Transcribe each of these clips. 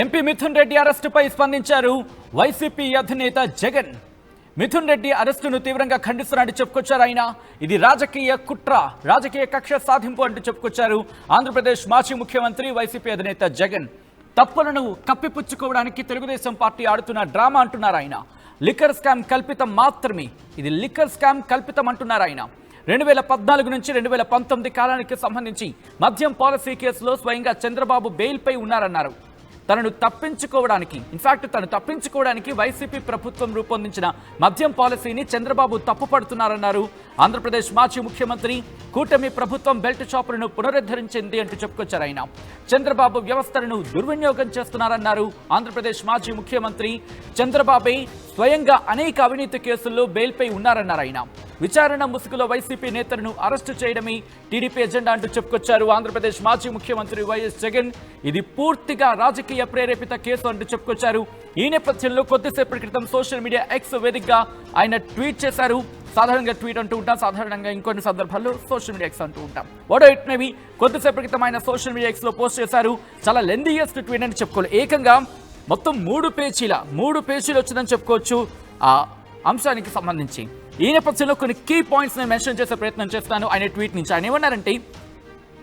MP Mithun Reddy అరెస్టుపై స్పందించారు YCP అధినేత జగన్. మిథున్ రెడ్డి అరెస్టును తీవ్రంగా ఖండిస్తున్నట్టు చెప్పుకొచ్చారు ఆయన. ఇది రాజకీయ కుట్ర, రాజకీయ కక్ష సాధింపు అంటూ చెప్పుకొచ్చారు ఆంధ్రప్రదేశ్ మాజీ ముఖ్యమంత్రి వైసీపీ అధినేత జగన్. తప్పులను కప్పిపుచ్చుకోవడానికి తెలుగుదేశం పార్టీ ఆడుతున్న డ్రామా అంటున్నారు ఆయన. లిక్కర్ స్కామ్ కల్పితం మాత్రమే, ఇది లిక్కర్ స్కామ్ కల్పితం అంటున్నారు ఆయన. 2014 నుంచి 2019 కాలానికి సంబంధించి మద్యం పాలసీ కేసులో స్వయంగా చంద్రబాబు బెయిల్పై ఉన్నారన్నారు. తను తప్పించుకోవడానికి వైసీపీ ప్రభుత్వం రూపొందించిన మద్యం పాలసీని చంద్రబాబు తప్పుపడుతున్నారన్నారు. ఆంధ్రప్రదేశ్ మాజీ ముఖ్యమంత్రి కూటమి ప్రభుత్వం బెల్ట్ షాపులను పునరుద్ధరించింది అంటూ చెప్పుకొచ్చారు ఆయన. చంద్రబాబు వ్యవస్థలను దుర్వినియోగం చేస్తున్నారన్నారు. ఆంధ్రప్రదేశ్ మాజీ ముఖ్యమంత్రి చంద్రబాబే స్వయంగా అనేక అవినీతి కేసుల్లో బెయిల్పై ఉన్నారన్నారు ఆయన. విచారణ ముసుగులో వైసీపీ నేతలను అరెస్టు చేయడమే టీడీపీ ఎజెండా అంటూ చెప్పుకొచ్చారు ఆంధ్రప్రదేశ్ మాజీ ముఖ్యమంత్రి వైఎస్ జగన్. ఇది పూర్తిగా రాజకీయ ప్రేరేపిత కేసు అంటూ చెప్పుకొచ్చారు. ఈ నేపథ్యంలో కొద్దిసేపటి క్రితం సోషల్ మీడియా ఎక్స్ వేదికగా ఆయన ట్వీట్ చేశారు. సాధారణంగా ట్వీట్ అంటూ ఉంటాం, సాధారణంగా ఇంకొన్ని సందర్భాల్లో సోషల్ మీడియా ఎక్స్ అంటూ ఉంటాం. వాడో ఇట్ మేబీ కొద్దిసేపటి క్రితం ఆయన సోషల్ మీడియా ఎక్స్ లో పోస్ట్ చేశారు. చాలా లెందియస్ట్ ట్వీట్ అని చెప్పుకోవాలి. ఏకంగా మొత్తం 3 పేజీలు వచ్చిందని చెప్పుకోవచ్చు ఆ అంశానికి సంబంధించి. ఈ నేపథ్యంలో కొన్ని కీ పాయింట్స్ నేను మెన్షన్ చేసే ప్రయత్నం చేస్తాను ఆయన ట్వీట్ నుంచి. ఆయన ఏమన్నారంటే,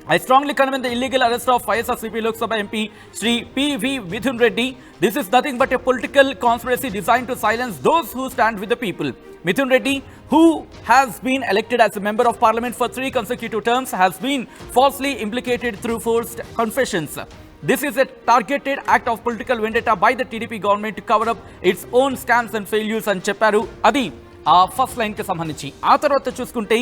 I strongly condemn the illegal arrest of YSRCP Lok Sabha MP Shri P.V. Mithun Reddy. This is nothing but a political conspiracy designed to silence those who stand with the people. Mithun Reddy, who has been elected as a member of parliament for 3 consecutive terms, has been falsely implicated through forced confessions. This is a targeted act of political vendetta by the TDP government to cover up its own scams and failures అని చెప్పారు. అది ఆ first లైన్కి సంబంధించి. ఆ తర్వాత చూసుకుంటే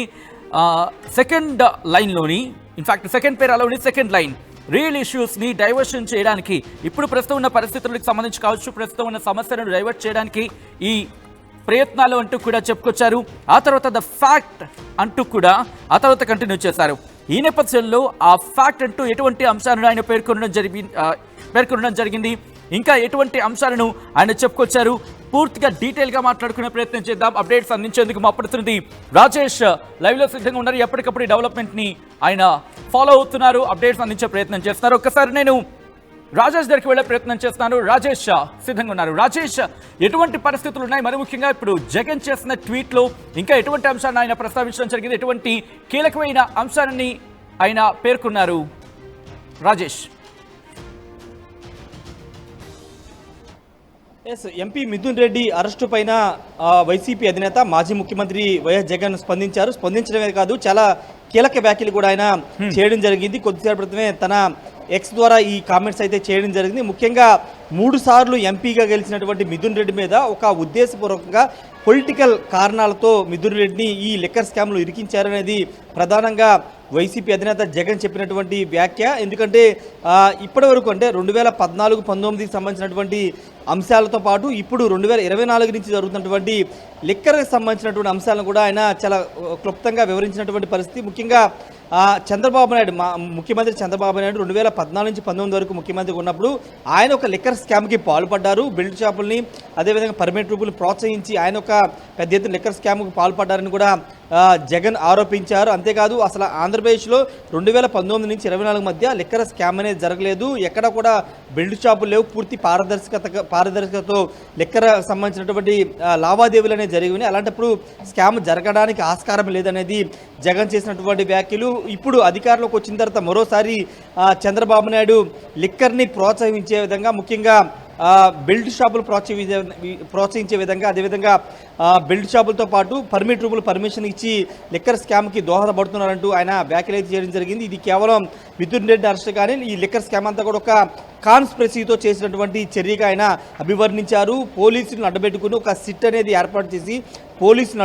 second లైన్లోని, ఇన్ఫాక్ట్ సెకండ్ పేరాలోని సెకండ్ లైన్, రియల్ ఇష్యూస్ని డైవర్షన్ చేయడానికి, ఇప్పుడు ప్రస్తుతం ఉన్న పరిస్థితులకు సంబంధించి కావచ్చు, ప్రస్తుతం ఉన్న సమస్యలను డైవర్ట్ చేయడానికి ఈ ప్రయత్నాలు అంటూ కూడా చెప్పుకొచ్చారు. ఆ తర్వాత ద ఫ్యాక్ట్ అంటూ కూడా ఆ తర్వాత కంటిన్యూ చేశారు. ఈ నేపథ్యంలో ఆ ఫ్యాక్ట్ అంటూ ఎటువంటి అంశాలను ఆయన పేర్కొనడం జరిగింది, ఇంకా ఎటువంటి అంశాలను ఆయన చెప్పుకొచ్చారు, పూర్తిగా డీటెయిల్గా మాట్లాడుకునే ప్రయత్నం చేద్దాం. అప్డేట్స్ అందించేందుకు మా ప్రతినిధి రాజేష్ లైవ్లో సిద్ధంగా ఉన్నారు. ఎప్పటికప్పుడు ఈ డెవలప్మెంట్ని ఆయన ఫాలో అవుతున్నారు, అప్డేట్స్ అందించే ప్రయత్నం చేస్తున్నారు. ఒక్కసారి నేను రాజేష్ దగ్గరికి వెళ్ళే ప్రయత్నం చేస్తున్నాను. రాజేష్ సిద్ధంగా ఉన్నారు. రాజేష్, ఎటువంటి పరిస్థితులు ఉన్నాయి? మరి ముఖ్యంగా ఇప్పుడు జగన్ చేసిన ట్వీట్లో ఇంకా ఎటువంటి అంశాన్ని ఆయన ప్రస్తావించడం జరిగింది, ఎటువంటి కీలకమైన అంశాన్ని ఆయన పేర్కొన్నారు? రాజేష్. ఎంపీ మిథున్ రెడ్డి అరెస్టు పైన వైసీపీ అధినేత మాజీ ముఖ్యమంత్రి వైఎస్ జగన్ స్పందించడమే కాదు, చాలా కీలక వ్యాఖ్యలు కూడా ఆయన చేయడం జరిగింది. కొద్దిసేపటి క్రితమే తన ఎక్స్ ద్వారా ఈ కామెంట్స్ అయితే చేయడం జరిగింది. ముఖ్యంగా 3 సార్లు ఎంపీగా గెలిచినటువంటి మిథున్ రెడ్డి మీద ఒక ఉద్దేశపూర్వకంగా పొలిటికల్ కారణాలతో మిథున్ రెడ్డిని ఈ లిక్కర్ స్కామ్లో ఇరికించారనేది ప్రధానంగా వైసీపీ అధినేత జగన్ చెప్పినటువంటి వ్యాఖ్య. ఎందుకంటే ఇప్పటి వరకు అంటే 2014-19కి సంబంధించినటువంటి అంశాలతో పాటు ఇప్పుడు 2024 నుంచి జరుగుతున్నటువంటి లిక్కర్కి సంబంధించినటువంటి అంశాలను కూడా ఆయన చాలా క్లుప్తంగా వివరించినటువంటి పరిస్థితి. ముఖ్యంగా చంద్రబాబు నాయుడు, ముఖ్యమంత్రి చంద్రబాబు నాయుడు 2014 నుంచి 19 వరకు ముఖ్యమంత్రి ఉన్నప్పుడు ఆయన ఒక లిక్కర్ స్కామ్కి పాల్పడ్డారు. బెల్ట్ షాపుల్ని అదేవిధంగా పర్మిట్ రూపులు ప్రోత్సహించి ఆయన ఒక పెద్ద ఎత్తున లిక్కర్ స్కామ్కి పాల్పడ్డారని కూడా జగన్ ఆరోపించారు. అంతేకాదు అసలు ఆంధ్రప్రదేశ్లో 2019 నుంచి 2024 మధ్య లిక్కర్ స్కామ్ అనేది జరగలేదు, ఎక్కడ కూడా బెల్ట్ షాపులు లేవు, పూర్తి పారదర్శకతతో లిక్కర్ సంబంధించినటువంటి లావాదేవీలు అనేవి జరిగినాయి. అలాంటప్పుడు స్కామ్ జరగడానికి ఆస్కారం లేదనేది జగన్ చేసినటువంటి వ్యాఖ్యలు. ఇప్పుడు అధికారంలోకి వచ్చిన తర్వాత మరోసారి చంద్రబాబు నాయుడు లిక్కర్ని ప్రోత్సహించే విధంగా, ముఖ్యంగా బెల్ట్ షాపులు ప్రోత్సహించే విధంగా, అదేవిధంగా బెల్ట్ షాపులతో పాటు పర్మిట్ రూపులు పర్మిషన్ ఇచ్చి లిక్కర్ స్కామ్కి దోహదపడుతున్నారంటూ ఆయన వ్యాఖ్యలు అయితే చేయడం జరిగింది. ఇది కేవలం మిథున్ రెడ్డి అరెస్ట్ కానీ ఈ లిక్కర్ స్కామ్ అంతా కూడా ఒక కాన్స్పిరసీతో చేసినటువంటి చర్యగా ఆయన అభివర్ణించారు. పోలీసులను అడ్డుపెట్టుకుని ఒక సిట్ అనేది ఏర్పాటు చేసి పోలీసులను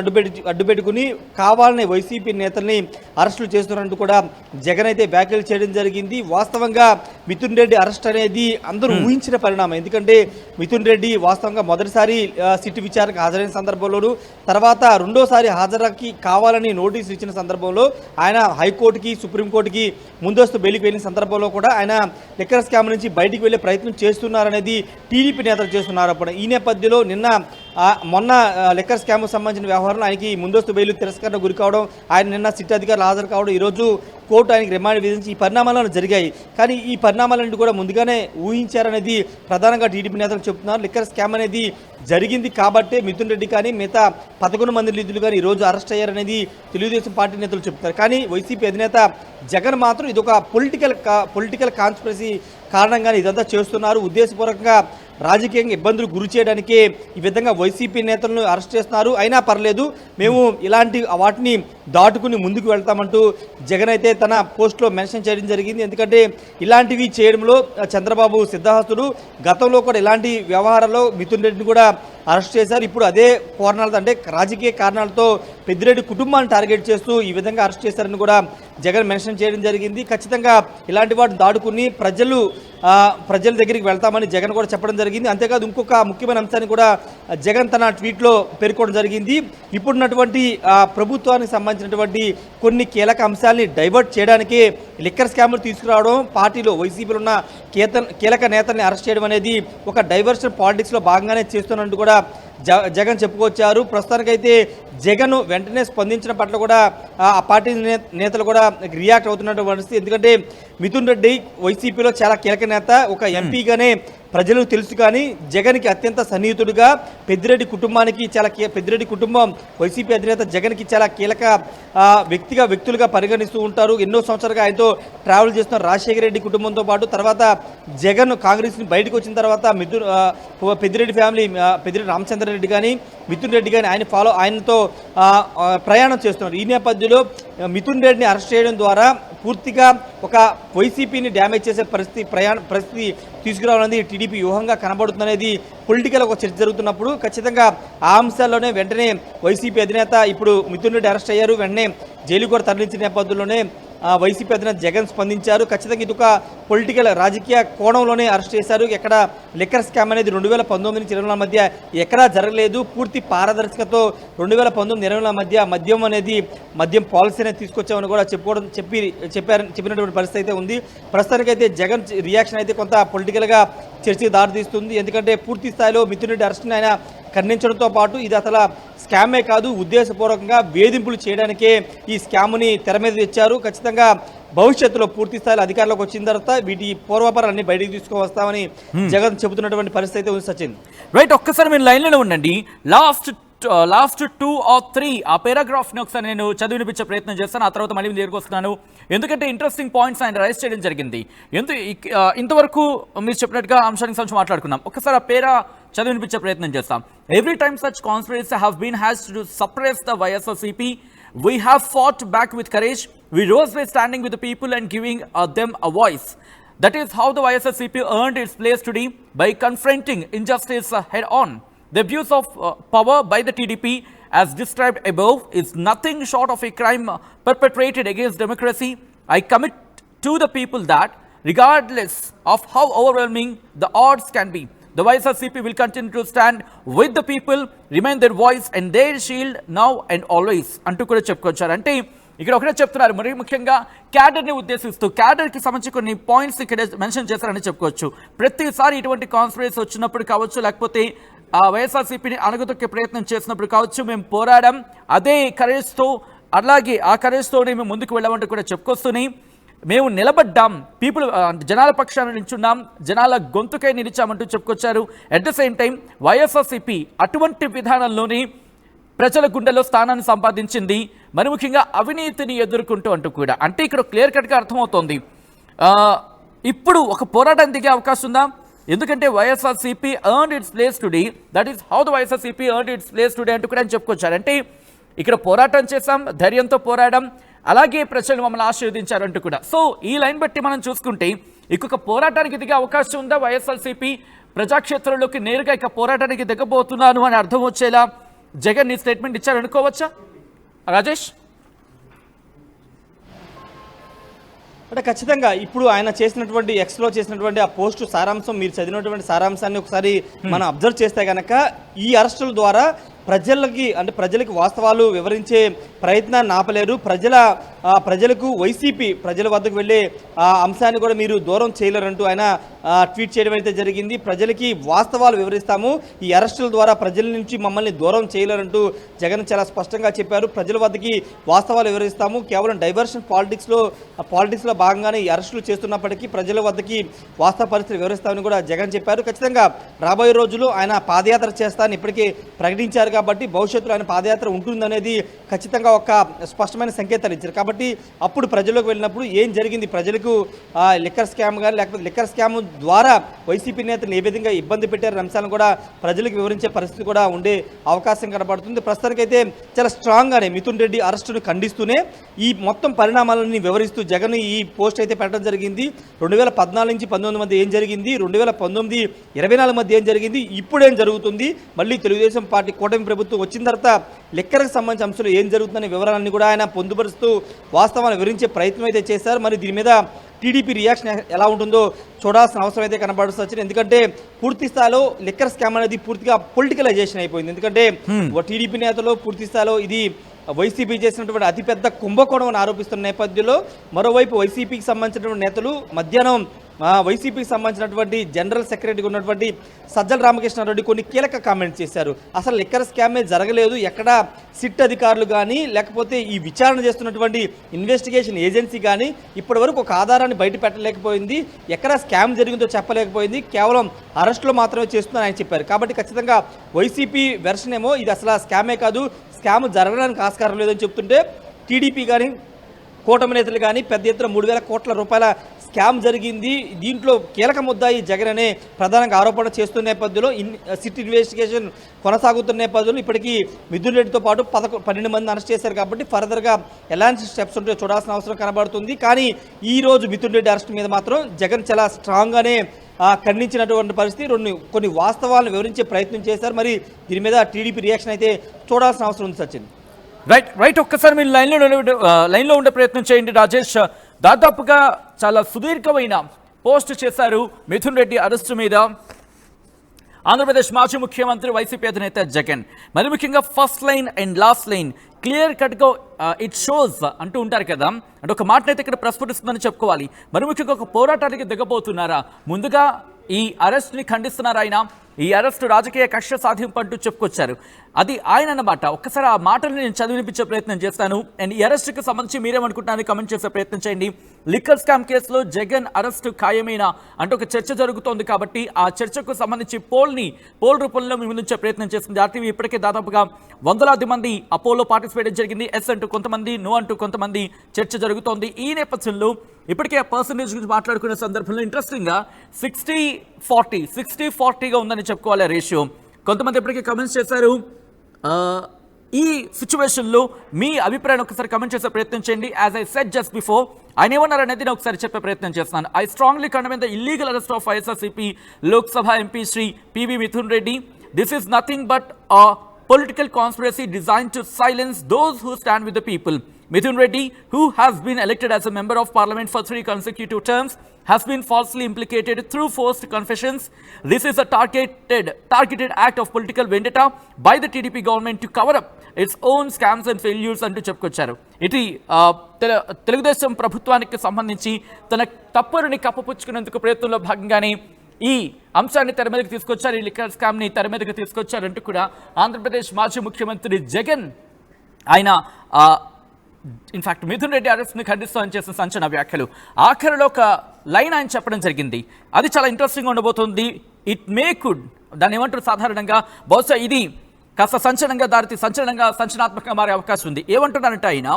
అడ్డుపెట్టుకుని కావాలనే వైసీపీ నేతల్ని అరెస్టులు చేస్తున్నట్టు కూడా జగన్ అయితే వ్యాఖ్యలు చేయడం జరిగింది. వాస్తవంగా మిథున్ రెడ్డి అరెస్ట్ అనేది అందరూ ఊహించిన పరిణామం. ఎందుకంటే మిథున్ రెడ్డి వాస్తవంగా మొదటిసారి సిట్ విచారణకు హాజరైన సందర్భంలోనూ, తర్వాత రెండోసారి హాజరుకి కావాలని నోటీసులు ఇచ్చిన సందర్భంలో, ఆయన హైకోర్టుకి సుప్రీంకోర్టుకి ముందస్తు బెయిల్కి వెళ్ళిన సందర్భంలో కూడా ఆయన లిక్కర్ స్కామ్ నుంచి బయటికి వెళ్ళే ప్రయత్నం చేస్తున్నారనేది టీడీపీ నేతలు చేస్తున్నారు. అప్పుడు ఈ నేపథ్యంలో నిన్న మొన్న లిక్కర్ స్కామ్కు సంబంధించిన వ్యవహారంలో ఆయనకి ముందస్తు బెయిల్ తిరస్కరణ గురి కావడం, ఆయన నిన్న సిట్ అధికారులు హాజరు కావడం, ఈరోజు కోర్టు ఆయనకి రిమాండ్ విధించి ఈ పరిణామాలను జరిగాయి. కానీ ఈ పరిణామాలన్నింటి కూడా ముందుగానే ఊహించారనేది ప్రధానంగా టీడీపీ నేతలు చెబుతున్నారు. లిక్కర్ స్కామ్ అనేది జరిగింది కాబట్టే మిథున్ రెడ్డి కానీ మిగతా 11 మంది నిధులు కానీ ఈరోజు అరెస్ట్ అయ్యారనేది తెలుగుదేశం పార్టీ నేతలు చెప్తారు. కానీ వైసీపీ అధినేత జగన్ మాత్రం ఇదొక పొలిటికల్ కాన్స్పిరసీ కారణంగానే ఇదంతా చేస్తున్నారు, ఉద్దేశపూర్వకంగా రాజకీయంగా ఇబ్బందులు గురి చేయడానికే ఈ విధంగా వైసీపీ నేతలను అరెస్ట్ చేస్తున్నారు, అయినా పర్లేదు మేము ఇలాంటి వాటిని దాటుకుని ముందుకు వెళ్తామంటూ జగన్ అయితే తన పోస్ట్లో మెన్షన్ చేయడం జరిగింది. ఎందుకంటే ఇలాంటివి చేయడంలో చంద్రబాబు సిద్ధహస్తుడు. గతంలో కూడా ఇలాంటి వ్యవహారాల్లో మిథున్ రెడ్డిని కూడా అరెస్ట్ చేశారు. ఇప్పుడు అదే కారణాలతో అంటే రాజకీయ కారణాలతో పెద్దిరెడ్డి కుటుంబాన్ని టార్గెట్ చేస్తూ ఈ విధంగా అరెస్ట్ చేశారని కూడా జగన్ మెన్షన్ చేయడం జరిగింది. ఖచ్చితంగా ఇలాంటి వాటిని దాటుకుని ప్రజల దగ్గరికి వెళ్తామని జగన్ కూడా చెప్పడం జరిగింది. అంతేకాదు ఇంకొక ముఖ్యమైన అంశాన్ని కూడా జగన్ తన ట్వీట్లో పేర్కొనడం జరిగింది. ఇప్పుడున్నటువంటి ప్రభుత్వానికి సంబంధించినటువంటి కొన్ని కీలక అంశాలని డైవర్ట్ చేయడానికి లిక్కర్ స్కామ్లు తీసుకురావడం, పార్టీలో వైసీపీలో ఉన్న కీలక నేతల్ని అరెస్ట్ చేయడం అనేది ఒక డైవర్షన్ పాలిటిక్స్లో భాగంగానే చేస్తున్నట్టు కూడా జగన్ చెప్పుకొచ్చారు. ప్రస్తుతానికైతే జగన్ వెంటనే స్పందించిన పట్ల కూడా ఆ పార్టీ నేతలు కూడా రియాక్ట్ అవుతున్నటువంటి పరిస్థితి. ఎందుకంటే మిథున్ రెడ్డి వైసీపీలో చాలా కీలక నేత, ఒక ఎంపీగానే ప్రజలకు తెలుసు. కానీ జగన్కి అత్యంత సన్నిహితుడిగా పెద్దిరెడ్డి కుటుంబానికి పెద్దిరెడ్డి కుటుంబం వైసీపీ అధినేత జగన్కి చాలా కీలక వ్యక్తులుగా పరిగణిస్తూ ఉంటారు. ఎన్నో సంవత్సరాలుగా ఆయనతో ట్రావెల్ చేస్తున్న రాజశేఖర రెడ్డి కుటుంబంతో పాటు తర్వాత జగన్ కాంగ్రెస్ని బయటకు వచ్చిన తర్వాత పెద్దిరెడ్డి ఫ్యామిలీ, పెద్దిరెడ్డి రామచంద్రారెడ్డి కానీ మిథున్ రెడ్డి కానీ ఆయనతో ప్రయాణం చేస్తున్నారు. ఈ నేపథ్యంలో మిథున్ రెడ్డిని అరెస్ట్ చేయడం ద్వారా పూర్తిగా ఒక వైసీపీని డ్యామేజ్ చేసే పరిస్థితి తీసుకురావాలనేది టీడీపీ వ్యూహంగా కనబడుతుందనేది పొలిటికల్ ఒక చర్చ జరుగుతున్నప్పుడు ఖచ్చితంగా ఆ అంశాల్లోనే వెంటనే వైసీపీ అధినేత ఇప్పుడు మిథున్ రెడ్డి అరెస్ట్ అయ్యారు, వెంటనే జైలు కూడా తరలించిన నేపథ్యంలోనే వైసీపీ అధినేత జగన్ స్పందించారు. ఖచ్చితంగా ఇది ఒక పొలిటికల్ రాజకీయ కోణంలోనే అరెస్ట్ చేశారు. ఎక్కడ లిక్కర్ స్కామ్ అనేది 2019 నుంచి 2024 మధ్య ఎక్కడా జరగలేదు. పూర్తి పారదర్శకతో 2019-2024 మధ్య మద్యం పాలసీ అనేది తీసుకొచ్చామని కూడా చెప్పినటువంటి పరిస్థితి అయితే ఉంది. ప్రస్తుతానికైతే జగన్ రియాక్షన్ అయితే కొంత పొలిటికల్గా చర్చకు దారితీస్తుంది. ఎందుకంటే పూర్తి స్థాయిలో మిథున్ రెడ్డి అరెస్ట్ని ఆయన ఖండించడంతో పాటు ఇది అసలు స్కామే కాదు, ఉద్దేశపూర్వకంగా వేధింపులు చేయడానికే ఈ స్కామ్ని తెర మీద తెచ్చారు. ఖచ్చితంగా భవిష్యత్తులో పూర్తి స్థాయిలో అధికారంలోకి వచ్చిన తర్వాత వీటి పూర్వాపరాలన్నీ బయటికి తీసుకువస్తామని జగన్ చెబుతున్నటువంటి పరిస్థితి అయితే ఉంది. సచిన్ రైట్, ఒక్కసారి మీరు లైన్లోనే ఉండండి. లాస్ట్ 2 or 3 ఆ పేరాగ్రాఫ్ని ఒకసారి నేను చదివినిపించే ప్రయత్నం చేస్తాను, ఆ తర్వాత మళ్ళీ దగ్గరికి వస్తున్నాను. ఎందుకంటే ఇంట్రెస్టింగ్ పాయింట్స్ ఆయన రైజ్ చేయడం జరిగింది. ఇంతవరకు మీరు చెప్పినట్టుగా అంశానికి సంబంధించి మాట్లాడుకున్నాం. ఒకసారి ఆ పేరా చదివినిపించే ప్రయత్నం చేస్తాం. Every time such conspiracy have been has to suppress the YSRCP, we have fought back with courage. We rose by standing with the people and giving them a voice. That is how the YSRCP earned its place today, by confronting injustice head on. The abuse of power by the TDP, as described above, is nothing short of a crime perpetrated against democracy. I commit to the people that, regardless of how overwhelming the odds can be, the YSRCP will continue to stand with the people, remain their voice and their shield now and always. అంటూ కూడా చెప్పుకొచ్చారు. అంటే ఇక్కడ ఒకటే చెప్తున్నారు, మరి ముఖ్యంగా క్యాడర్ని ఉద్దేశిస్తూ క్యాడర్కి సంబంధించి కొన్ని పాయింట్స్ ఇక్కడ మెన్షన్ చేశారని చెప్పుకోవచ్చు. ప్రతిసారి ఇటువంటి కాన్స్పిరసీ వచ్చినప్పుడు కావచ్చు, లేకపోతే వైఎస్ఆర్సీపీని అణగదొక్కే ప్రయత్నం చేసినప్పుడు కావచ్చు, మేము పోరాడాం, అదే కరేజ్తో, అలాగే ఆ కరేజ్తోనే మేము ముందుకు వెళ్ళామంటూ కూడా చెప్పుకొస్తూనే మేము నిలబడ్డాం, జనాల పక్షాన నిల్చున్నాం, జనాల గొంతుకై నిలిచామంటూ చెప్పుకొచ్చారు. At the same time YSRCP అటువంటి విధానంలోనే ప్రజల గుండెల్లో స్థానాన్ని సంపాదించింది, మరి ముఖ్యంగా అవినీతిని ఎదుర్కొంటూ అంటూ కూడా. అంటే ఇక్కడ క్లియర్ కట్గా అర్థమవుతోంది, ఇప్పుడు ఒక పోరాటం దిగే అవకాశం ఉందా? ఎందుకంటే YSRCP earned its place today, that is how the YSRCP earned its place today అంటూ కూడా చెప్పుకొచ్చారు. అంటే ఇక్కడ పోరాటం చేశాం, ధైర్యంతో పోరాడం, అలాగే ప్రజలు మమ్మల్ని ఆశీర్వదించారంటూ కూడా. సో ఈ లైన్ బట్టి మనం చూసుకుంటే ఇంకొక పోరాటానికి దిగే అవకాశం ఉందా? వైఎస్ఆర్సీపీ ప్రజాక్షేత్రంలోకి నేరుగా ఇక పోరాటానికి దిగబోతున్నాను అని అర్థం వచ్చేలా జగన్ ఈ స్టేట్మెంట్ ఇచ్చారు అనుకోవచ్చా రాజేష్? అంటే ఖచ్చితంగా ఇప్పుడు ఆయన చేసినటువంటి ఎక్స్లో చేసినటువంటి ఆ పోస్టు సారాంశం, మీరు చదివినటువంటి సారాంశాన్ని ఒకసారి మనం అబ్జర్వ్ చేస్తే కనుక ఈ అరెస్టుల ద్వారా ప్రజలకి వాస్తవాలు వివరించే ప్రయత్నాన్ని ఆపలేరు. ప్రజలకు వైసీపీ ప్రజల వద్దకు వెళ్ళే అంశాన్ని కూడా మీరు దూరం చేయలేరంటూ ఆయన ట్వీట్ చేయడం అయితే జరిగింది. ప్రజలకి వాస్తవాలు వివరిస్తాము, ఈ అరెస్టుల ద్వారా ప్రజల నుంచి మమ్మల్ని దూరం చేయలేరంటూ జగన్ చాలా స్పష్టంగా చెప్పారు. ప్రజల వద్దకి వాస్తవాలు వివరిస్తాము, కేవలం డైవర్షన్ పాలిటిక్స్లో భాగంగానే ఈ అరెస్టులు చేస్తున్నప్పటికీ ప్రజల వద్దకి వాస్తవ పరిస్థితులు వివరిస్తామని కూడా జగన్ చెప్పారు. ఖచ్చితంగా రాబోయే రోజుల్లో ఆయన పాదయాత్ర చేస్తానని ఇప్పటికే ప్రకటించారు కాబట్టి భవిష్యత్తులో ఆయన పాదయాత్ర ఉంటుందనేది ఖచ్చితంగా ఒక స్పష్టమైన సంకేతాలు ఇచ్చారు. కాబట్టి అప్పుడు ప్రజల్లోకి వెళ్ళినప్పుడు ఏం జరిగింది, ప్రజలకు లిక్కర్ స్కామ్ కానీ లేకపోతే లిక్కర్ స్కామ్ ద్వారా వైసీపీ నేతలు ఏ విధంగా ఇబ్బంది పెట్టారనే అంశాలను కూడా ప్రజలకు వివరించే పరిస్థితి కూడా ఉండే అవకాశం కనబడుతుంది. ప్రస్తుతానికైతే చాలా స్ట్రాంగ్గానే మిథున్ రెడ్డి అరెస్టును ఖండిస్తూనే ఈ మొత్తం పరిణామాలని వివరిస్తూ జగన్ ఈ పోస్ట్ అయితే పెట్టడం జరిగింది. 2014 నుంచి 19 మధ్య ఏం జరిగింది, 2019-24 మధ్య ఏం జరిగింది, ఇప్పుడేం జరుగుతుంది, మళ్ళీ తెలుగుదేశం పార్టీ కూటమి ప్రభుత్వం వచ్చిన తర్వాత లిక్కర్కి సంబంధించిన అంశాలు ఏం జరుగుతుందనే వివరాలన్నీ కూడా ఆయన పొందుపరుస్తూ వాస్తవాన్ని వివరించే ప్రయత్నం అయితే చేశారు. మరి దీని మీద టీడీపీ రియాక్షన్ ఎలా ఉంటుందో చూడాల్సిన అవసరం అయితే కనబడుతుంది. ఎందుకంటే పూర్తి స్థాయిలో లిక్కర్ స్కామ్ అనేది పూర్తిగా పొలిటికలైజేషన్ అయిపోయింది. ఎందుకంటే టీడీపీ నేతలు పూర్తి స్థాయిలో ఇది వైసీపీ చేసినటువంటి అతిపెద్ద కుంభకోణం అని ఆరోపిస్తున్న నేపథ్యంలో మరోవైపు వైసీపీకి సంబంధించినటువంటి నేతలు మధ్యాహ్నం వైసీపీకి సంబంధించినటువంటి జనరల్ సెక్రటరీగా ఉన్నటువంటి సజ్జల రామకృష్ణారెడ్డి కొన్ని కీలక కామెంట్స్ చేశారు. అసలు లిక్కర్ స్కామే జరగలేదు, ఎక్కడ సిట్ అధికారులు కానీ లేకపోతే ఈ విచారణ చేస్తున్నటువంటి ఇన్వెస్టిగేషన్ ఏజెన్సీ కానీ ఇప్పటి వరకు ఒక ఆధారాన్ని బయట పెట్టలేకపోయింది, ఎక్కడ స్కామ్ జరిగిందో చెప్పలేకపోయింది, కేవలం అరెస్టులో మాత్రమే చేస్తుందని ఆయన చెప్పారు. కాబట్టి ఖచ్చితంగా వైసీపీ వెర్షన్ ఏమో ఇది అసలు స్కామే కాదు, స్కామ్ జరగడానికి ఆస్కారం లేదని చెప్తుంటే టీడీపీ కానీ కూటమి నేతలు కానీ పెద్ద ఎత్తున 3,000 కోట్ల రూపాయల స్కామ్ జరిగింది, దీంట్లో కీలక ముద్దాయి జగన్ అనే ప్రధానంగా ఆరోపణ చేస్తున్న నేపథ్యంలో సిట్ ఇన్వెస్టిగేషన్ కొనసాగుతున్న నేపథ్యంలో ఇప్పటికీ మిథున్ రెడ్డితో పాటు 12 మందిని అరెస్ట్ చేశారు. కాబట్టి ఫర్దర్గా ఎలాంటి స్టెప్స్ ఉంటే చూడాల్సిన అవసరం కనబడుతుంది. కానీ ఈరోజు మిథున్ రెడ్డి అరెస్ట్ మీద మాత్రం జగన్ చాలా స్ట్రాంగ్గానే ఖండించినటువంటి పరిస్థితి, కొన్ని వాస్తవాలను వివరించే ప్రయత్నం చేశారు. మరి దీని మీద టీడీపీ రియాక్షన్ అయితే చూడాల్సిన అవసరం ఉంది. సచిన్ రైట్ ఒక్కసారి మీరు లైన్లో ఉండే ప్రయత్నం చేయండి. రాజేష్, దాదాపుగా చాలా సుదీర్ఘమైన పోస్ట్ చేశారు మిథున్ రెడ్డి అరెస్టు మీద ఆంధ్రప్రదేశ్ మాజీ ముఖ్యమంత్రి వైసీపీ అధినేత జగన్. మరి ముఖ్యంగా first line and last line clear కట్గా ఇట్ షోస్ అంటూ ఉంటారు కదా, అంటే ఒక మాటనైతే ఇక్కడ ప్రస్ఫుటిస్తుందని చెప్పుకోవాలి. మరి ముఖ్యంగా ఒక పోరాటానికి దిగబోతున్నారా? ముందుగా ఈ అరెస్ట్ని ఖండిస్తున్నారు ఆయన, ఈ అరెస్టు రాజకీయ కక్ష సాధింపు అంటూ చెప్పుకొచ్చారు. అది ఆయన అన్నమాట. ఒక్కసారి ఆ మాటల్ని నేను చదివినిపించే ప్రయత్నం చేస్తాను. అండ్ ఈ అరెస్టుకి సంబంధించి మీరేమనుకుంటున్నారని కమెంట్ చేసే ప్రయత్నం చేయండి. లిక్కర్ స్కామ్ కేసులో జగన్ అరెస్టు ఖాయమేనా అంటూ ఒక చర్చ జరుగుతోంది కాబట్టి ఆ చర్చకు సంబంధించి పోల్ రూపంలో మీ ముందుంచే ప్రయత్నం చేస్తుంది ఆర్టీవీ. ఇప్పటికే దాదాపుగా వందలాది మంది ఆ పోల్లో పార్టిసిపేట్ జరిగింది. ఎస్ అంటూ కొంతమంది, నో అంటూ కొంతమంది చర్చ జరుగుతోంది. ఈ నేపథ్యంలో ఇప్పటికే ఆ పర్సంటేజ్ గురించి మాట్లాడుకునే సందర్భంలో ఇంట్రెస్టింగ్గా 60-40గా ఉందని చెప్పుకోవాలి రేషియో. కొంతమంది ఇప్పటికే కమెంట్స్ చేశారు. ఈ సిచ్యువేషన్లో మీ అభిప్రాయం ఒకసారి కమెంట్ చేసే ప్రయత్నం చేయండి. As I said just before, ఆయన ఏమన్నారు అనేది నేను ఒకసారి చెప్పే ప్రయత్నం చేస్తున్నాను. I strongly condemn the illegal arrest of YSRCP Lok Sabha MP Shri P V Mithun Reddy. This is nothing but a political conspiracy designed to silence those who stand with the people. Mithun Reddy, who has been elected as a member of parliament for 3 consecutive terms, has been falsely implicated through forced confessions. This is a targeted act of political vendetta by the TDP government to cover up its own scams and failures అంటూ చెప్పుకొచ్చారు. ఇది తెలుగుదేశం ప్రభుత్వానికి సంబంధించి తన తప్పుని కప్పపుచ్చుకునేందుకు ప్రయత్నంలో భాగంగానే ఈ అంశాన్ని తెర మీదకి తీసుకొచ్చారు, ఈ లిక్కర్ స్కామ్ని తెర మీదకి తీసుకొచ్చారంటూ కూడా ఆంధ్రప్రదేశ్ మాజీ ముఖ్యమంత్రి జగన్ ఆయన ఇన్ఫాక్ట్ మిథున్ రెడ్డి అరెస్ట్ని ఖండిస్తూ ఆయన చేసిన సంచలన వ్యాఖ్యలు. ఆఖరిలో ఒక లైన్ ఆయన చెప్పడం జరిగింది, అది చాలా ఇంట్రెస్టింగ్ ఉండబోతుంది. దాన్ని ఏమంటారు సాధారణంగా, బహుశా ఇది కాస్త సంచలనాత్మకంగా మారే అవకాశం ఉంది. ఏమంటున్నారంటే ఆయన,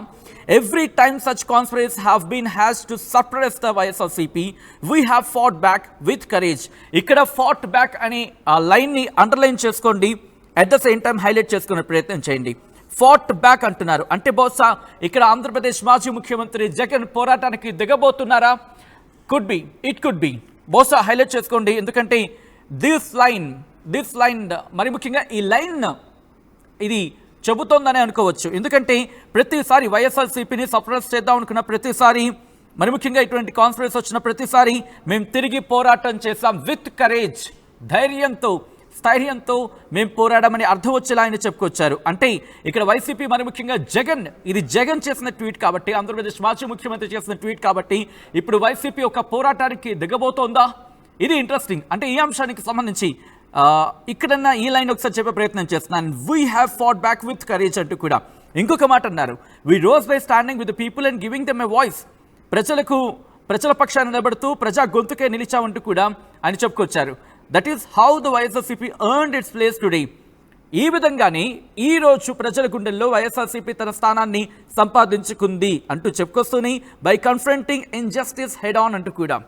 every time such conspiracies have been has to suppress the YSRCP, we have fought back with courage. ఇక్కడ ఫాట్ బ్యాక్ అనే ఆ లైన్ని అండర్లైన్ చేసుకోండి, at the same time highlight చేసుకునే ప్రయత్నం చేయండి. ఫాట్ బ్యాక్ అంటున్నారు అంటే బహుశా ఇక్కడ ఆంధ్రప్రదేశ్ మాజీ ముఖ్యమంత్రి జగన్ పోరాటానికి దిగబోతున్నారా? ఇట్ కుడ్ బి బహుశా హైలైట్ చేసుకోండి. ఎందుకంటే దిస్ లైన్ మరి ముఖ్యంగా ఈ లైన్ ఇది చెబుతోందని అనుకోవచ్చు. ఎందుకంటే ప్రతిసారి వైఎస్ఆర్సీపీని సప్రెస్ చేద్దాం అనుకున్న ప్రతిసారి, మరి ముఖ్యంగా ఇటువంటి కాన్స్పిరసీ వచ్చిన ప్రతిసారి మేము తిరిగి పోరాటం చేశాం విత్ కరేజ్, ధైర్యంతో స్థైర్యంతో మేము పోరాడమని అర్థం వచ్చేలా ఆయన చెప్పుకొచ్చారు. అంటే ఇక్కడ వైసీపీ మరి ముఖ్యంగా జగన్, ఇది జగన్ చేసిన ట్వీట్ కాబట్టి, ఆంధ్రప్రదేశ్ మాజీ ముఖ్యమంత్రి చేసిన ట్వీట్ కాబట్టి ఇప్పుడు వైసీపీ ఒక పోరాటానికి దిగబోతోందా? ఇది ఇంట్రెస్టింగ్. అంటే ఈ అంశానికి సంబంధించి ఇక్కడన్నా ఈ లైన్ ఒకసారి చెప్పే ప్రయత్నం చేస్తున్నాను. We have fought back with courage అంటూ కూడా ఇంకొక మాట అన్నారు. We rose by standing with the people and giving them a voice. ప్రజల పక్షాన్ని నిలబడుతూ ప్రజా గొంతుకే నిలిచామంటూ కూడా ఆయన చెప్పుకొచ్చారు. That is how the YSRCP earned its place today. ఈ విధంగానే ఈ రోజు ప్రజల గుండెల్లో వైఎస్ఆర్సీపీ తన స్థానాన్ని సంపాదించుకుంది అంటూ చెప్పుకొస్తూనే by confronting injustice head on అంటూ కూడా.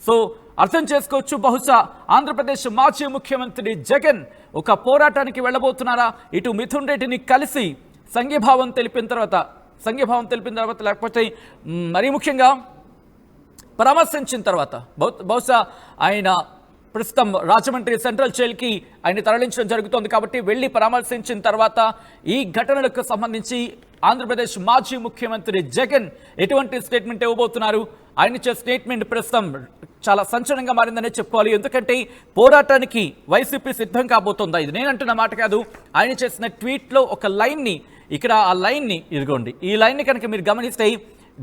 సో అర్థం చేసుకోవచ్చు, బహుశా ఆంధ్రప్రదేశ్ మాజీ ముఖ్యమంత్రి జగన్ ఒక పోరాటానికి వెళ్ళబోతున్నారా? ఇటు మిథున్ రెడ్డిని కలిసి సంఘీభావం తెలిపిన తర్వాత లేకపోతే మరీ ముఖ్యంగా పరామర్శించిన తర్వాత, బహుశా ఆయన ప్రస్తుతం రాజమండ్రి సెంట్రల్ జైలుకి ఆయన తరలించడం జరుగుతోంది కాబట్టి వెళ్ళి పరామర్శించిన తర్వాత ఈ ఘటనలకు సంబంధించి ఆంధ్రప్రదేశ్ మాజీ ముఖ్యమంత్రి జగన్ ఎటువంటి స్టేట్మెంట్ ఇవ్వబోతున్నారు? ఆయన ఇచ్చే స్టేట్మెంట్ ప్రస్తుతం చాలా సంచలనంగా మారిందనే చెప్పుకోవాలి. ఎందుకంటే పోరాటానికి వైసీపీ సిద్ధం కాబోతోందా? ఇది నేను అంటున్న మాట కాదు. ఆయన చేసిన ట్వీట్లో ఒక లైన్ని, ఇక్కడ ఆ లైన్ని ఇదిగోండి, ఈ లైన్ని కనుక మీరు గమనిస్తే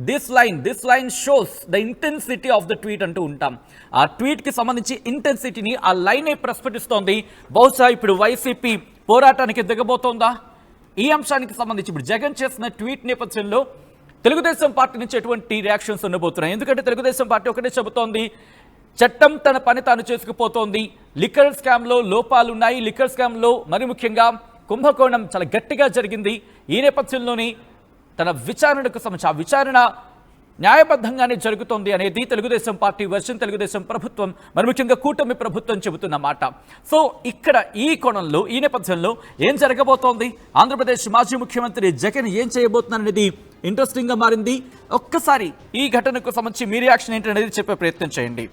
this line shows the intensity of the tweet అంటూ ఉంటాం. ఆ ట్వీట్కి సంబంధించి ఇంటెన్సిటీని ఆ లైనే ప్రస్ఫుటిస్తోంది. బహుశా ఇప్పుడు వైసీపీ పోరాటానికి దిగబోతోందా? ఈ అంశానికి సంబంధించి ఇప్పుడు జగన్ చేసిన ట్వీట్ నేపథ్యంలో తెలుగుదేశం పార్టీ నుంచి ఎటువంటి రియాక్షన్స్ ఉండబోతున్నాయి? ఎందుకంటే తెలుగుదేశం పార్టీ ఒకటే చెబుతోంది, చట్టం తన పని తాను చేసుకుపోతోంది, లిక్కర్ స్కామ్లో లోపాలున్నాయి, లిక్కర్ స్కామ్లో మరి ముఖ్యంగా కుంభకోణం చాలా గట్టిగా జరిగింది. ఈ నేపథ్యంలోని తన విచారణకు సంబంధించి ఆ విచారణ న్యాయబద్ధంగానే జరుగుతోంది అనేది తెలుగుదేశం పార్టీ వర్షన్, తెలుగుదేశం ప్రభుత్వం మరి ముఖ్యంగా కూటమి ప్రభుత్వం చెబుతున్న మాట. సో ఇక్కడ ఈ కోణంలో, ఈ నేపథ్యంలో ఏం జరగబోతోంది, ఆంధ్రప్రదేశ్ మాజీ ముఖ్యమంత్రి జగన్ ఏం చేయబోతున్నారు అనేది ఇంట్రెస్టింగ్గా మారింది. ఒక్కసారి ఈ ఘటనకు సంబంధించి మీ రియాక్షన్ ఏంటనేది చెప్పే ప్రయత్నం చేయండి.